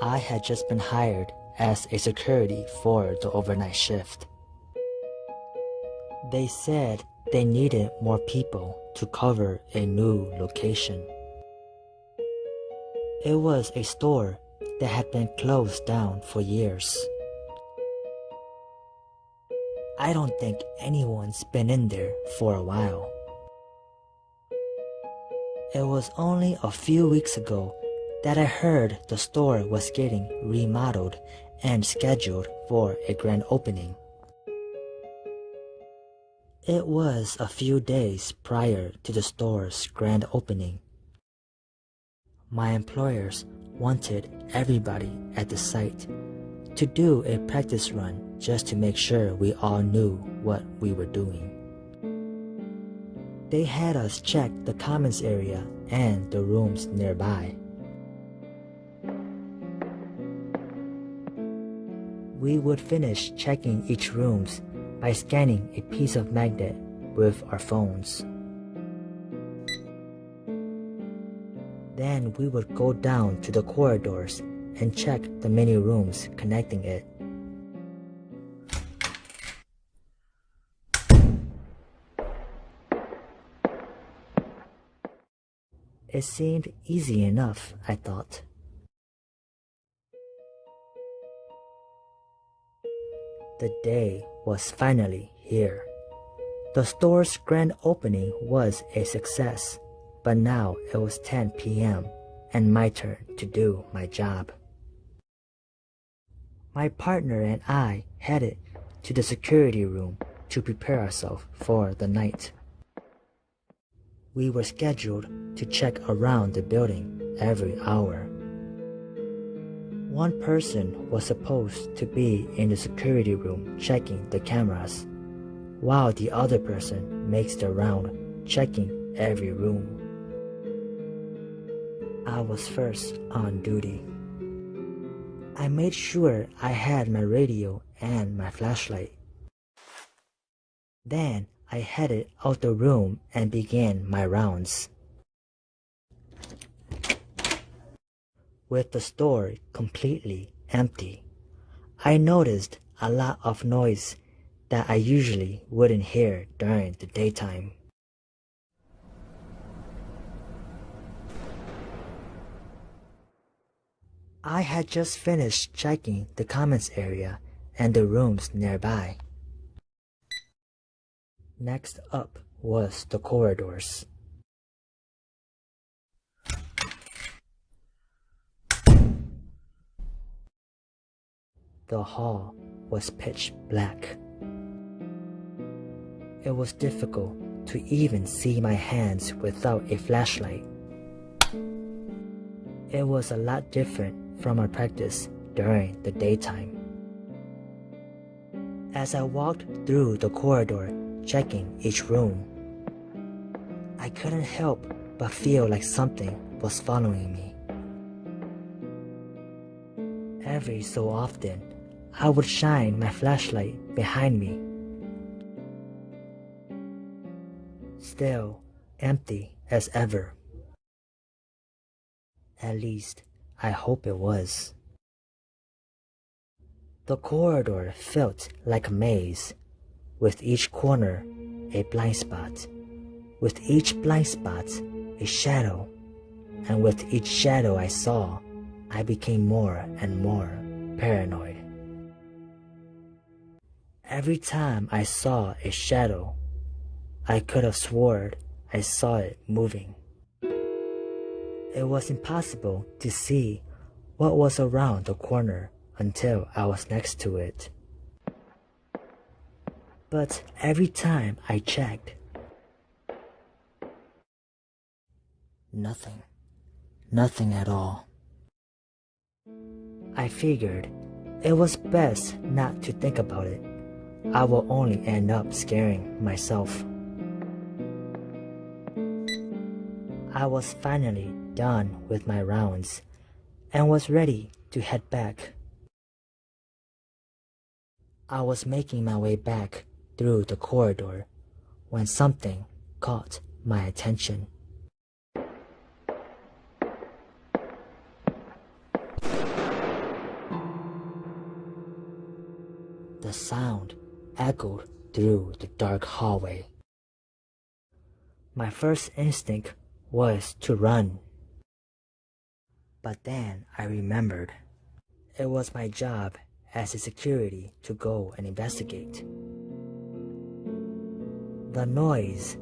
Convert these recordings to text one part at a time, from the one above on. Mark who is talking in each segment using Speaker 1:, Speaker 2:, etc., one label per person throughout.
Speaker 1: I had just been hired as a security for the overnight shift. They said they needed more people to cover a new location. It was a store that had been closed down for years. I don't think anyone's been in there for a while. It was only a few weeks ago that I heard the store was getting remodeled and scheduled for a grand opening. It was a few days prior to the store's grand opening. My employers wanted everybody at the site to do a practice run just to make sure we all knew what we were doing. They had us check the commons area and the rooms nearby. We would finish checking each room by scanning a piece of magnet with our phones. Then we would go down to the corridors and check the many rooms connecting it. It seemed easy enough, I thought. The day was finally here. The store's grand opening was a success, but now it was 10 p.m. and my turn to do my job. My partner and I headed to the security room to prepare ourselves for the night. We were scheduled to check around the building every hour. One person was supposed to be in the security room checking the cameras, while the other person makes the round checking every room. I was first on duty. I made sure I had my radio and my flashlight. Then I headed out the room and began my rounds. With the store completely empty, I noticed a lot of noise that I usually wouldn't hear during the daytime. I had just finished checking the commons area and the rooms nearby. Next up was the corridors. The hall was pitch black. It was difficult to even see my hands without a flashlight. It was a lot different from our practice during the daytime. As I walked through the corridor, checking each room, I couldn't help but feel like something was following me. Every so often, I would shine my flashlight behind me. Still empty as ever. At least, I hope it was. The corridor felt like a maze, with each corner a blind spot, with each blind spot a shadow, and with each shadow I saw, I became more and more paranoid. Every time I saw a shadow, I could have sworn I saw it moving. It was impossible to see what was around the corner until I was next to it. But every time I checked, nothing at all. I figured it was best not to think about it. I will only end up scaring myself. I was finally done with my rounds and was ready to head back. I was making my way back through the corridor when something caught my attention. The sound echoed through the dark hallway. My first instinct was to run. But then I remembered. It was my job as a security to go and investigate. The noise,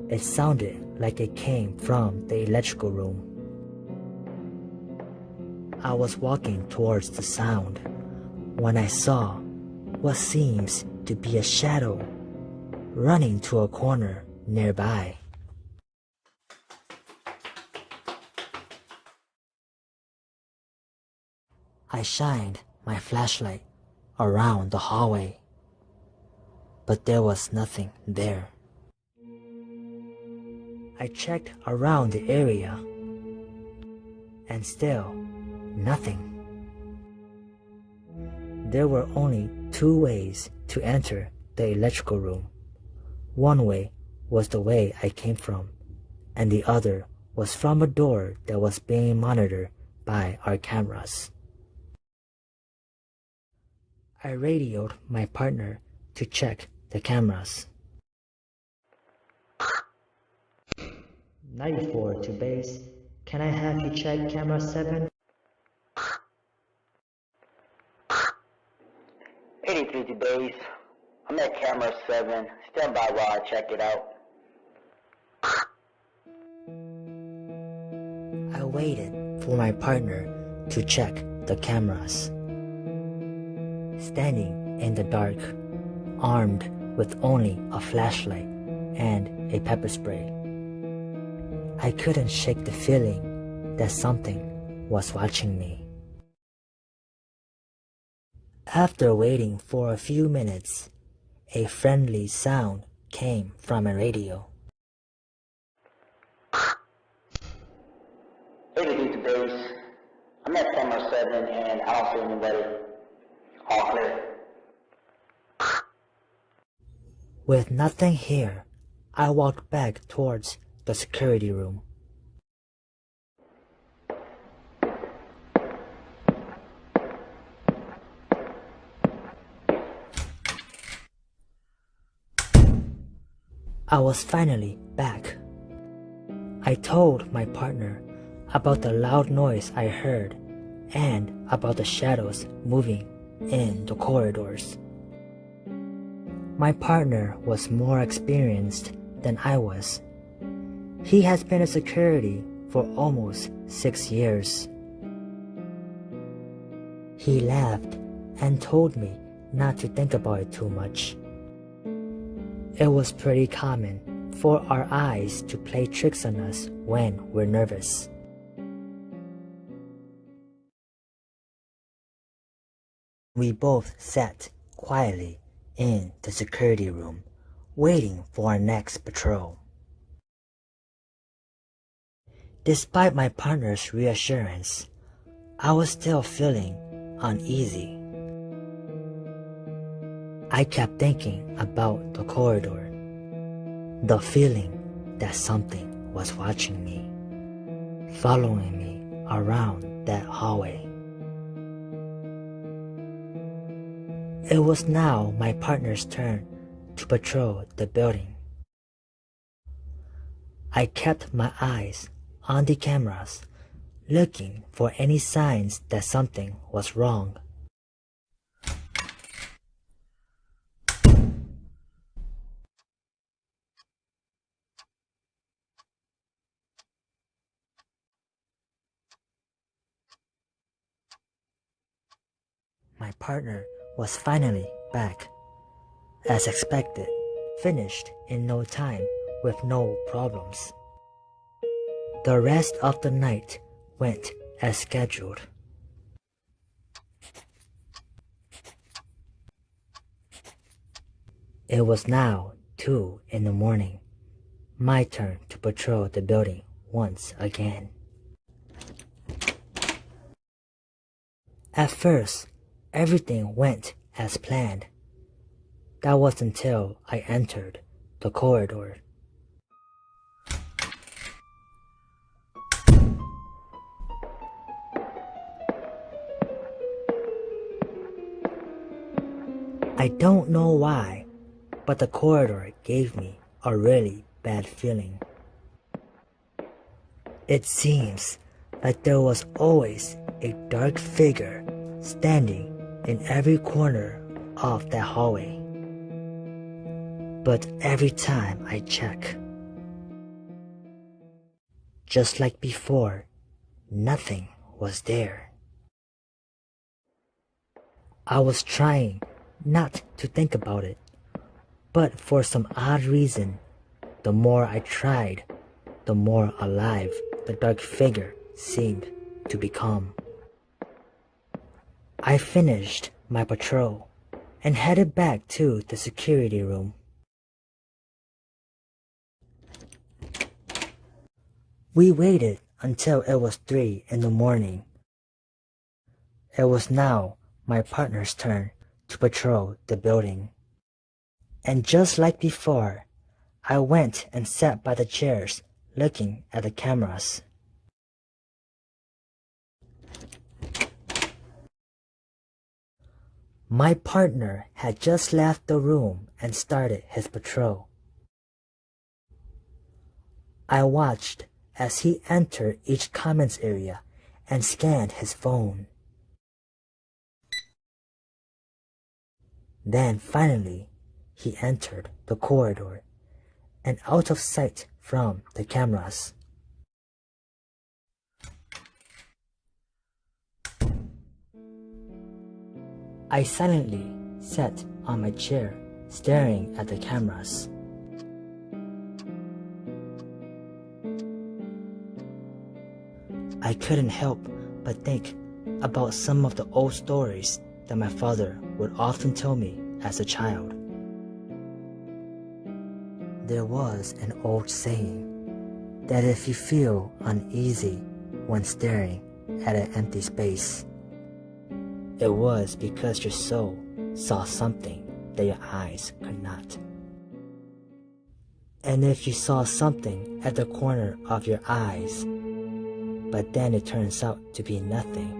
Speaker 1: it sounded like it came from the electrical room. I was walking towards the sound when I saw what seems to be a shadow running to a corner nearby. I shined my flashlight around the hallway, but there was nothing there. I checked around the area, and still nothing. There were only two ways to enter the electrical room. One way was the way I came from, and the other was from a door that was being monitored by our cameras. I radioed my partner to check the cameras. 94 to base. Can I have you check camera 7?
Speaker 2: 83 to base. I'm at camera 7. Stand by while I check it out.
Speaker 1: I waited for my partner to check the cameras. Standing in the dark, armed with only a flashlight and a pepper spray, I couldn't shake the feeling that something was watching me. After waiting for a few minutes, a friendly sound came from a radio.
Speaker 2: 83 to base. I'm at camera 7 and I don't see anybody. All clear.
Speaker 1: With nothing here, I walked back towards the security room. I was finally back. I told my partner about the loud noise I heard and about the shadows moving in the corridors. My partner was more experienced than I was. He has been a security for almost 6 years. He laughed and told me not to think about it too much. It was pretty common for our eyes to play tricks on us when we're nervous. We both sat quietly in the security room, waiting for our next patrol. Despite my partner's reassurance, I was still feeling uneasy. I kept thinking about the corridor, the feeling that something was watching me, following me around that hallway. It was now my partner's turn to patrol the building. I kept my eyes on the cameras, looking for any signs that something was wrong. My partner was finally back. As expected, finished in no time with no problems. The rest of the night went as scheduled. It was now 2 in the morning. My turn to patrol the building once again. At first, everything went as planned. That was until I entered the corridor. I don't know why, but the corridor gave me a really bad feeling. It seems like there was always a dark figure standing in every corner of that hallway. But every time I check, just like before, nothing was there. I was trying not to think about it, but for some odd reason, the more I tried, the more alive the dark figure seemed to become. I finished my patrol and headed back to the security room. We waited until it was 3 in the morning. It was now my partner's turn to patrol the building. And just like before, I went and sat by the chairs looking at the cameras. My partner had just left the room and started his patrol. I watched as he entered each comments area and scanned his phone. Then finally, he entered the corridor and out of sight from the cameras. I silently sat on my chair, staring at the cameras. I couldn't help but think about some of the old stories that my father would often tell me as a child. There was an old saying that if you feel uneasy when staring at an empty space, it was because your soul saw something that your eyes could not. And if you saw something at the corner of your eyes, but then it turns out to be nothing,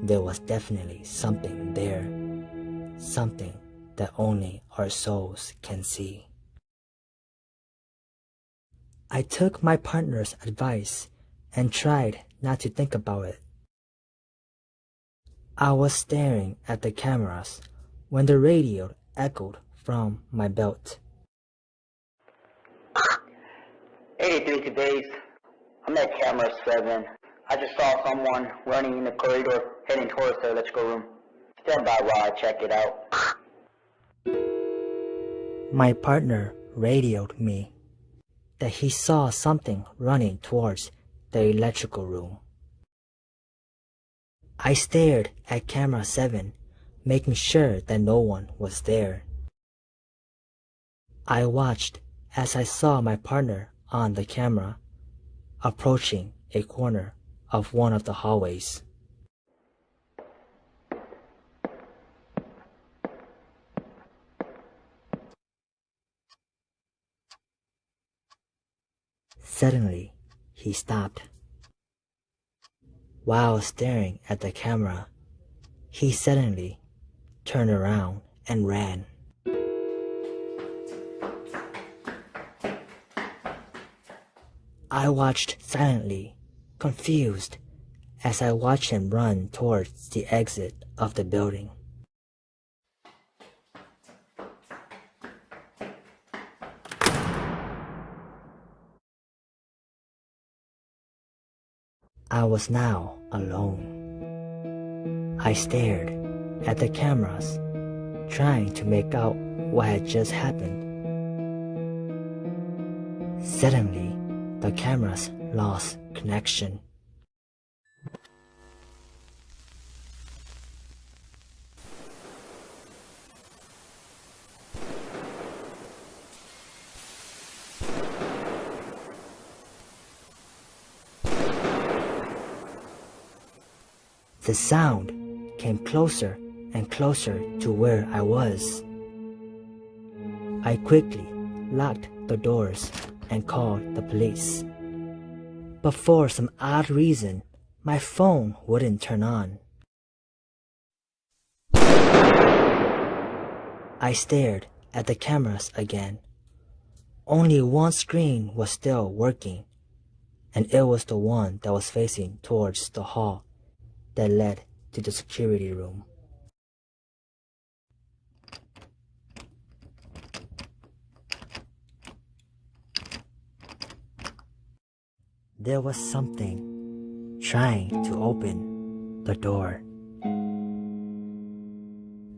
Speaker 1: there was definitely something there, something that only our souls can see. I took my partner's advice and tried not to think about it. I was staring at the cameras when the radio echoed from my belt.
Speaker 2: 83 today's. I'm at camera 7. I just saw someone running in the corridor heading towards the electrical room. Stand by while I check it out.
Speaker 1: My partner radioed me that he saw something running towards the electrical room. I stared at camera 7, making sure that no one was there. I watched as I saw my partner on the camera approaching a corner of one of the hallways. Suddenly, he stopped. While staring at the camera, he suddenly turned around and ran. I watched silently, confused, as I watched him run towards the exit of the building. I was now alone. I stared at the cameras, trying to make out what had just happened. Suddenly, the cameras lost connection. The sound came closer and closer to where I was. I quickly locked the doors and called the police. But for some odd reason, my phone wouldn't turn on. I stared at the cameras again. Only one screen was still working, and it was the one that was facing towards the hall that led to the security room. There was something trying to open the door.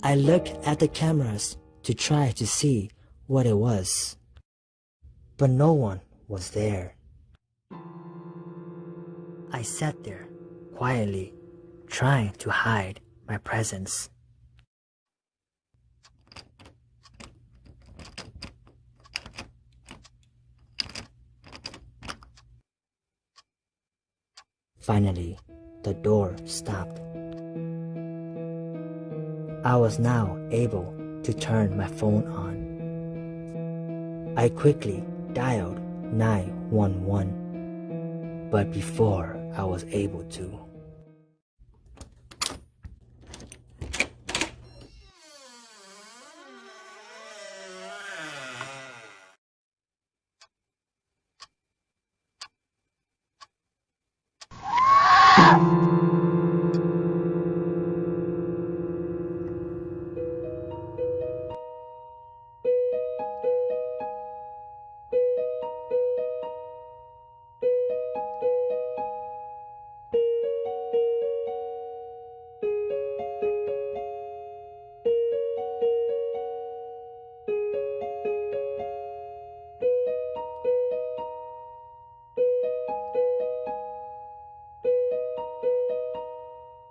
Speaker 1: I looked at the cameras to try to see what it was, but no one was there. I sat there quietly, trying to hide my presence. Finally, the door stopped. I was now able to turn my phone on. I quickly dialed 911, but before I was able to,